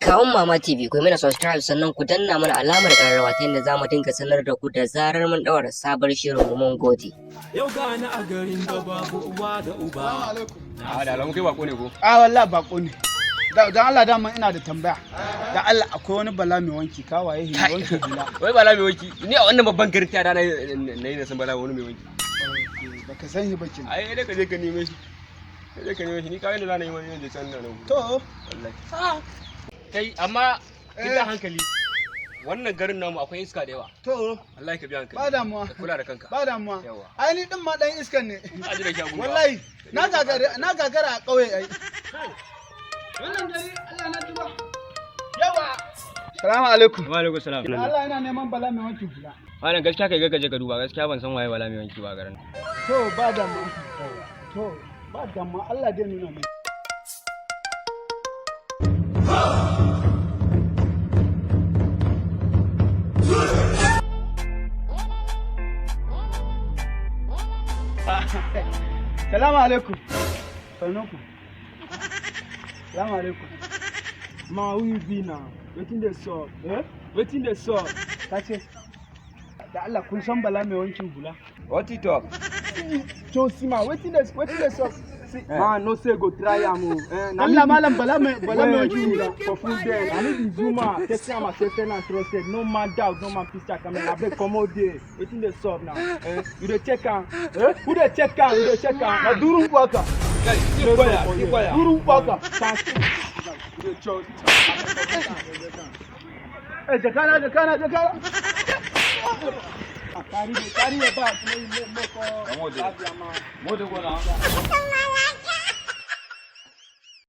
Kawun Mama TV ku mana subscribe sannan ku danna mana alamar ƙararrawa ta yadda za mu dinga sanar da ku da zarar mun ɗaura sabon shirin mun gode. Yau gani a garin da babu uwa da uba. Da alamu kai bako ne ko? Wallahi bako ne. Dan Allah dama ina da tambaya. Da Allah akwai wani bala mai wanki ka waye hin wanki bila. Wai bala mai wanki. Ni a wannan babban garin ta na yi da san bala wani mai wanki. Baka san shi bakin. Ai dai ka je ka neme shi. Ka je ka neme shi ni kawai da za na yi wani da can nan. To wallahi. Kai amma kida hankali. Wannan garin namu akwai iska da yawa. To wallahi ka bi hankali. ba damuwa. Kula da kanka. Ba damuwa. Ai ni din ma dan iskan ne. Aji da shagu. Wallahi na gagara a kauye ai. Wannan dare Allah na tuba. Yawa. Assalamu alaikum. Wa alaikum salam. Allah yana neman bala mai wanki kula. Wannan gaskiya kai ga je ka duba gaskiya ban san waye bala mai wanki ba garin. To ba damuwa. To ba damuwa Allah dai nuna mai. Salamu alaikum. Sannuku. Salamu alaikum. Ma, who you be now? Waiting the sub. Waiting the sub. Kace da Allah kun san bala mai wankin hula. What you talk? So see ma, waiting the sub. See, man, no say go try am. Allah malam bala mai wankin hula. For full day. I need the Zuma. Test am as and trusted. No man doubt, no man pista coming. I beg come out there. Waiting the sub now. You dey check am. Who dey check am? You dey check am. Na durun waka. Kai, ikoya. Durun waka. You dey choose. Jakana. Carry ba. Mo de ko na.